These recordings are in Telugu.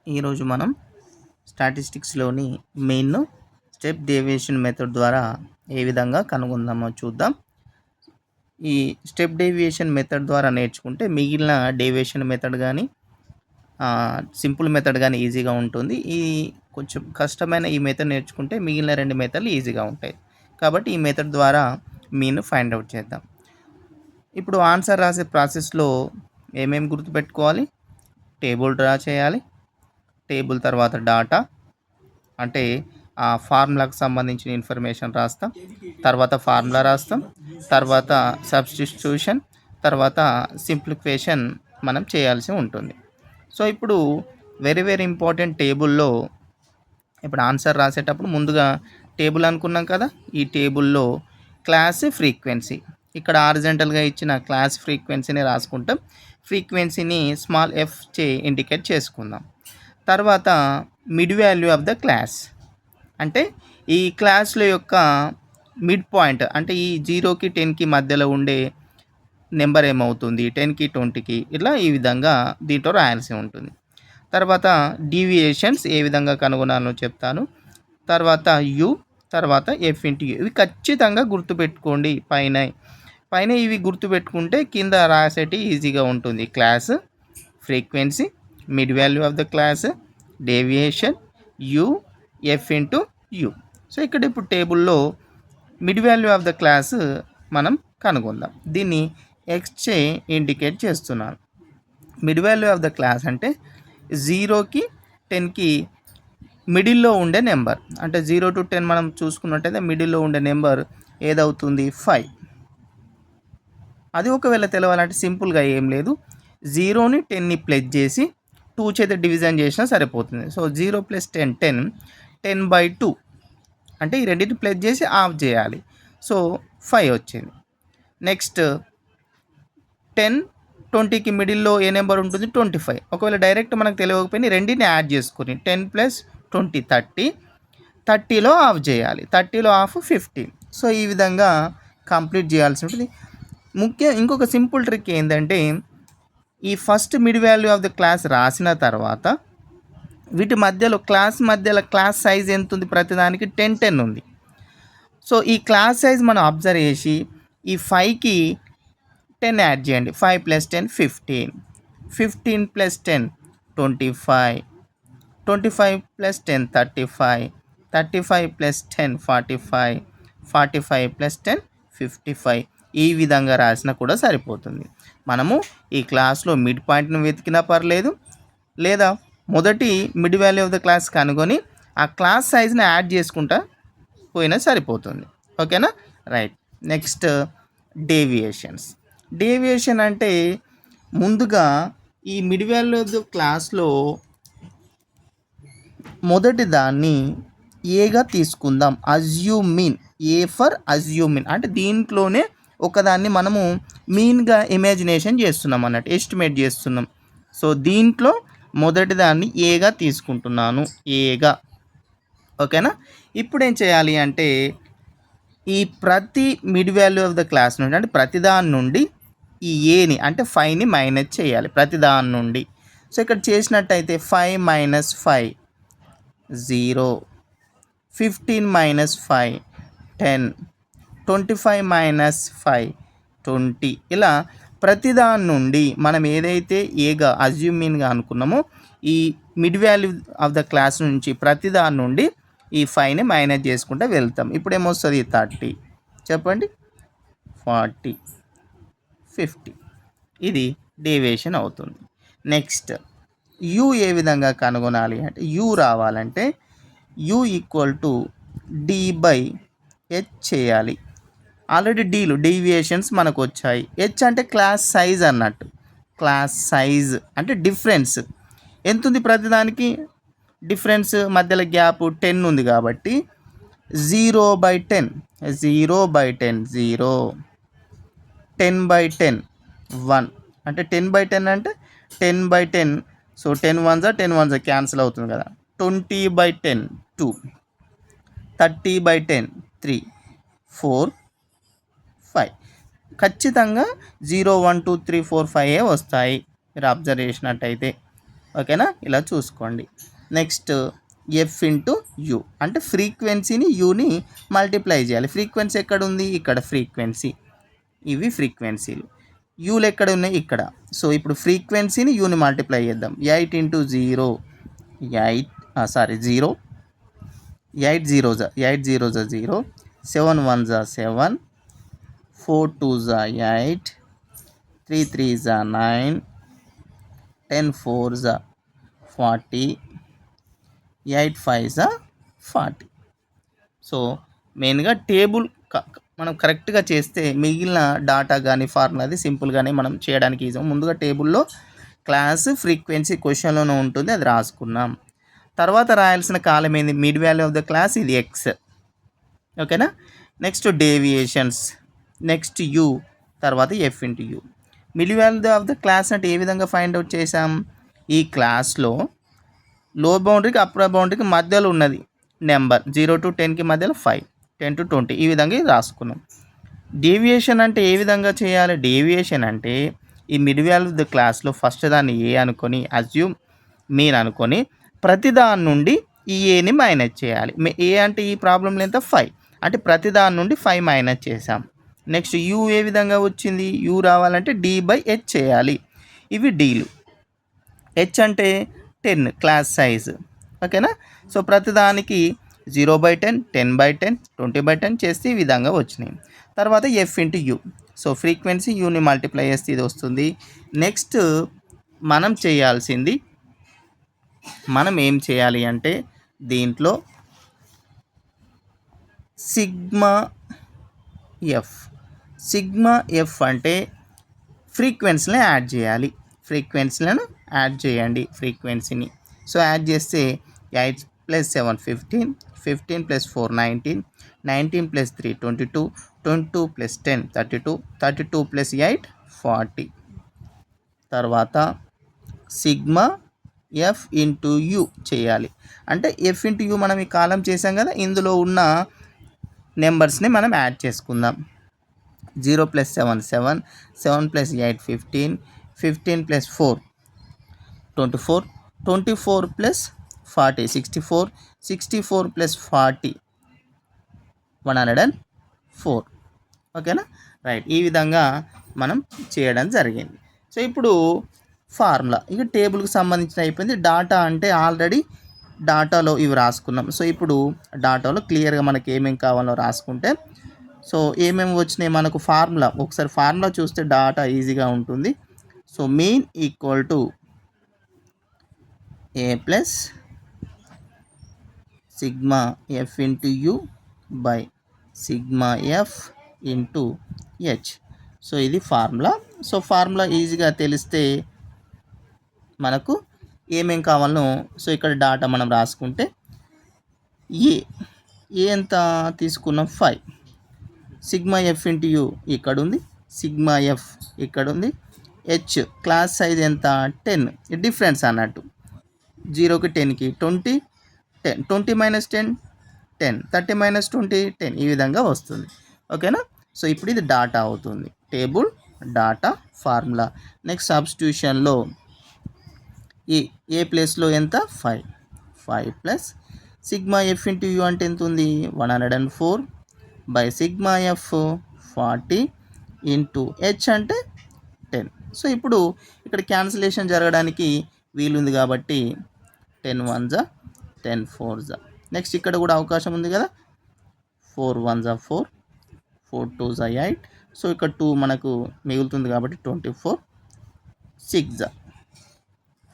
ఈరోజు మనం స్టాటిస్టిక్స్లోని మెయిన్ స్టెప్ డేవియేషన్ మెథడ్ ద్వారా ఏ విధంగా కనుగొందామో చూద్దాం. ఈ స్టెప్ డేవియేషన్ మెథడ్ ద్వారా నేర్చుకుంటే మిగిలిన డేవియేషన్ మెథడ్ కానీ సింపుల్ మెథడ్ కానీ ఈజీగా ఉంటుంది. ఈ కొంచెం కష్టమైన ఈ మెథడ్ నేర్చుకుంటే మిగిలిన 2 మెథడ్లు ఈజీగా ఉంటాయి. కాబట్టి ఈ మెథడ్ ద్వారా మీన్ ఫైండ్ అవుట్ చేద్దాం. ఇప్పుడు ఆన్సర్ రాసే ప్రాసెస్లో ఏమేమి గుర్తుపెట్టుకోవాలి? టేబుల్ డ్రా చేయాలి. టేబుల్ తర్వాత డాటా అంటే ఆ ఫార్ములాకి సంబంధించిన ఇన్ఫర్మేషన్ రాస్తాం. తర్వాత ఫార్ములా రాస్తాం. తర్వాత సబ్స్టిట్యూషన్, తర్వాత సింప్లిఫికేషన్ మనం చేయాల్సి ఉంటుంది. సో ఇప్పుడు వెరీ ఇంపార్టెంట్ టేబుల్లో ఇప్పుడు ఆన్సర్ రాసేటప్పుడు ముందుగా టేబుల్ అనుకున్నాం కదా. ఈ టేబుల్లో క్లాస్ ఫ్రీక్వెన్సీ ఇక్కడ హారిజాంటల్గా ఇచ్చిన క్లాస్ ఫ్రీక్వెన్సీని రాసుకుంటాం. ఫ్రీక్వెన్సీని స్మాల్ ఎఫ్ చే ఇండికేట్ చేసుకుందాం. తర్వాత mid value of the class అంటే ఈ క్లాస్ల యొక్క మిడ్ పాయింట్ అంటే ఈ 0కి 10కి మధ్యలో ఉండే నెంబర్ ఏమవుతుంది, 10కి 20కి ఇట్లా ఈ విధంగా దీంట్లో రాయాల్సి ఉంటుంది. తర్వాత డీవియేషన్స్ ఏ విధంగా కనుగొనాలో చెప్తాను. తర్వాత యు, తర్వాత ఎఫ్ ఇంటూ యు. ఇవి ఖచ్చితంగా గుర్తుపెట్టుకోండి. పైన ఇవి గుర్తుపెట్టుకుంటే కింద రాసేటి ఈజీగా ఉంటుంది. Class frequency, mid value of the class, deviation, you, F into you. So ఇక్కడ ఇప్పుడు టేబుల్లో mid value of the class మనం కనుగొందాం. దీన్ని ఎక్స్ చే ఇండికేట్ చేస్తున్నాను. Mid value of the class అంటే 0కి 10కి మిడిల్లో ఉండే నెంబర్. అంటే 0 to 10 మనం చూసుకున్నట్టయితే మిడిల్లో ఉండే నెంబర్ ఏదవుతుంది? 5. అది ఒకవేళ తెలవాలంటే సింపుల్గా ఏం లేదు, 0ని 10ని ప్లస్ చేసి 2 చేత డివిజన్ చేసినా సరిపోతుంది. సో 0 + 10 10, 10/2 అంటే ఈ రెండింటిని ప్లస్ చేసి ఆఫ్ చేయాలి. సో 5 వచ్చింది. నెక్స్ట్ 10 20కి మిడిల్లో ఏ నెంబర్ ఉంటుంది? 25. ఒకవేళ డైరెక్ట్ మనకు తెలియకపోయినా రెండింటిని యాడ్ చేసుకుని 10 + 20 30, 30లో ఆఫ్ చేయాలి. 30లో ఆఫ్ 15. సో ఈ విధంగా కంప్లీట్ చేయాల్సి ఉంటుంది. ఇంకొక సింపుల్ ట్రిక్ ఏంటంటే ఈ first mid value of the class రాసిన తర్వాత వీటి మధ్యలో క్లాస్ సైజ్ ఎంత ఉంది? ప్రతిదానికి 10 10 ఉంది. సో ఈ క్లాస్ సైజ్ మనం అబ్జర్వ్ చేసి ఈ 5కి 10 యాడ్ చేయండి. 5 + 10 15, 15 + 10 25, 25 + 10 35, 35 + 10 45, 45 + 10 55. ఈ విధంగా రాసినా కూడా సరిపోతుంది. మనము ఈ క్లాస్లో మిడ్ పాయింట్ను వెతికినా పర్లేదు, లేదా మొదటి mid value of the class కనుగొని ఆ క్లాస్ సైజ్ని యాడ్ చేసుకుంటా పోయినా సరిపోతుంది. ఓకేనా? రైట్. నెక్స్ట్ డేవియేషన్ అంటే ముందుగా ఈ మిడ్ వాల్యూ ఆఫ్ ద క్లాస్లో మొదటి దాన్ని ఏగా తీసుకుందాం. Assume mean, A for assume mean అంటే దీంట్లోనే ఒకదాన్ని మనము మీన్గా ఇమాజినేషన్ చేస్తున్నాం అన్నట్టు, ఎస్టిమేట్ చేస్తున్నాం. సో దీంట్లో మొదటి దాన్ని ఏగా తీసుకుంటున్నాను, ఏగా. ఓకేనా? ఇప్పుడు ఏం చేయాలి అంటే ఈ ప్రతి mid value of the class నుండి అంటే ప్రతిదాని నుండి ఈ ఏని అంటే 5ని మైనస్ చేయాలి ప్రతిదాని నుండి. సో ఇక్కడ చేసినట్టయితే 5 - 5 0, 15 - 5 10, 25 - 5 20. ఇలా ప్రతిదాని నుండి మనం ఏదైతే ఏగా అజ్యూమిన్గా అనుకున్నామో ఈ mid value of the class నుంచి ప్రతిదాని నుండి ఈ 5ని మైనస్ చేసుకుంటూ వెళ్తాం. ఇప్పుడు ఏమొస్తుంది? 30. చెప్పండి. 40, 50. ఇది డేవియేషన్ అవుతుంది. నెక్స్ట్ యు ఏ విధంగా కనుగొనాలి అంటే యు రావాలంటే యు = D/H చేయాలి. ఆల్రెడీ డీవియేషన్స్ మనకు వచ్చాయి. హెచ్ అంటే క్లాస్ సైజ్ అన్నట్టు. క్లాస్ సైజ్ అంటే డిఫరెన్స్ ఎంత ఉంది? ప్రతిదానికి డిఫరెన్స్ మధ్యలో గ్యాప్ 10 ఉంది కాబట్టి 0/10, 0/10 0, 10/10 1 అంటే 10/10 అంటే 10/10. సో 10 1s క్యాన్సిల్ అవుతుంది కదా. 20/10 2, 30/10 3, 4 5. ఖచ్చితంగా 0 1 2 3 4 5 వస్తాయి మీరు అబ్జర్వ్ చేసినట్టయితే. ఓకేనా, ఇలా చూసుకోండి. నెక్స్ట్ ఎఫ్ ఇంటూ యు అంటే ఫ్రీక్వెన్సీని యూని మల్టిప్లై చేయాలి. ఫ్రీక్వెన్సీ ఎక్కడ ఉంది, ఇక్కడ ఫ్రీక్వెన్సీ, ఇవి ఫ్రీక్వెన్సీలు. యూలు ఎక్కడ ఉన్నాయి, ఇక్కడ. సో ఇప్పుడు ఫ్రీక్వెన్సీని యూని మల్టిప్లై చేద్దాం. 8 ఇంటూ 0 8 0 8 0 8 0 0 7 1 7 4 2 8 3 3 9 10 4 40 8 5 40. సో మెయిన్గా టేబుల్ మనం కరెక్ట్గా చేస్తే మిగిలిన డాటా కానీ ఫార్ములా అది సింపుల్గానే మనం చేయడానికి ఈజీ. ముందుగా టేబుల్లో క్లాస్ ఫ్రీక్వెన్సీ క్వశ్చన్లోనే ఉంటుంది, అది రాసుకున్నాం. తర్వాత రాయాల్సిన కాలం ఏంది, mid value of the class, ఇది ఎక్స్. ఓకేనా. నెక్స్ట్ డేవియేషన్స్, నెక్స్ట్ యూ, తర్వాత F into you. Mid value of the class అంటే ఏ విధంగా ఫైండ్ అవుట్ చేసాం, ఈ క్లాస్లో లో బౌండరీకి అప్పర్ బౌండరీకి మధ్యలో ఉన్నది నెంబర్ 0 to 10కి మధ్యలో 5, 10 to 20, ఈ విధంగా రాసుకున్నాం. డేవియేషన్ అంటే ఏ విధంగా చేయాలి, డేవియేషన్ అంటే ఈ మిడ్ వాల్యూ ద క్లాస్లో ఫస్ట్ దాన్ని ఏ అనుకొని అజ్యూమ్ మీన్ అనుకొని ప్రతి దాని నుండి ఈ ఏని మైనస్ చేయాలి. ఏ అంటే ఈ ప్రాబ్లంలో ఎంత 5, అంటే ప్రతి దాని నుండి 5 మైనస్ చేసాం. నెక్స్ట్ యూ ఏ విధంగా వచ్చింది, యూ రావాలంటే d/h చేయాలి. ఇవి డీలు. హెచ్ అంటే 10 క్లాస్ సైజు. ఓకేనా. సో ప్రతిదానికి 0/10, 10/10, 20/10 చేస్తే ఈ విధంగా వచ్చినాయి. తర్వాత F into you, so frequency uni multiply చేస్తే ఇది వస్తుంది. నెక్స్ట్ మనం చేయాల్సింది, మనం ఏం చేయాలి అంటే దీంట్లో సిగ్మా ఎఫ్ అంటే ఫ్రీక్వెన్సీని యాడ్ చేయాలి. ఫ్రీక్వెన్సీలను యాడ్ చేయండి, ఫ్రీక్వెన్సీని. సో యాడ్ చేస్తే 8 + 7 15, 15 + 4 19, 19 + 3 22, 22 + 10 32, 32 + 8 40. తర్వాత సిగ్మా ఎఫ్ ఇంటూ యూ చేయాలి. అంటే ఎఫ్ ఇంటూ యూ మనం ఈ కాలం చేసాం కదా, ఇందులో ఉన్న నెంబర్స్ని మనం యాడ్ చేసుకుందాం. 0 + 7 7, 7 + 8 15, 15 + 4 24, 24 + 40 64, 64 + 40 104. ఓకేనా, రైట్. ఈ విధంగా మనం చేయడం జరిగింది. సో ఇప్పుడు ఫార్ములా, ఇక టేబుల్కి సంబంధించిన అయిపోయింది. డాటా అంటే ఆల్రెడీ డాటాలో ఇవి రాసుకున్నాం. సో ఇప్పుడు డాటాలో క్లియర్గా మనకి ఏమేమి కావాలో రాసుకుంటే, సో ఏమేమి వచ్చినాయి మనకు ఫార్ములా, ఒకసారి ఫార్ములా చూస్తే డాటా ఈజీగా ఉంటుంది. So mean equal to A plus sigma F into you by sigma F into H. So ఇది ఫార్ములా. సో ఫార్ములా ఈజీగా తెలిస్తే మనకు ఏమేం కావాలనో, సో ఇక్కడ డాటా మనం రాసుకుంటే ఏ ఎంత తీసుకున్నాం 5, సిగ్మా ఎఫ్ ఇంటూ యూ ఇక్కడ ఉంది, సిగ్మా ఎఫ్ ఇక్కడ ఉంది, హెచ్ క్లాస్ సైజ్ ఎంత 10, డిఫరెన్స్ అన్నట్టు 0కి 10కి 20, 10 20 - 10 10, 30 - 20 10, ఈ విధంగా వస్తుంది. ఓకేనా. సో ఇప్పుడు ఇది డాటా అవుతుంది, టేబుల్ డాటా ఫార్ములా. నెక్స్ట్ సబ్స్టిట్యూషన్లో ఈ ఏ ప్లేస్లో ఎంత 5, 5 plus sigma F into you అంటే ఎంత ఉంది 104 by sigma F 40 into H అంటే 10. సో ఇప్పుడు ఇక్కడ క్యాన్సిలేషన్ జరగడానికి వీలుంది కాబట్టి 10 1 10 4. నెక్స్ట్ ఇక్కడ కూడా అవకాశం ఉంది కదా, 4 1 4, 4 2 8. సో ఇక్కడ 2 మనకు మిగులుతుంది కాబట్టి 24, 6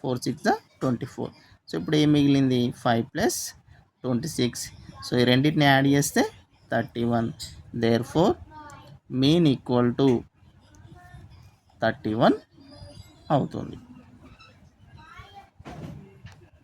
4 6 24. సో ఇప్పుడు ఏం మిగిలింది 5 + 26. సో ఈ రెండింటిని యాడ్ చేస్తే 31. దేర్ఫోర్ మీన్ ఈక్వల్ టు 31 అవుతుంది.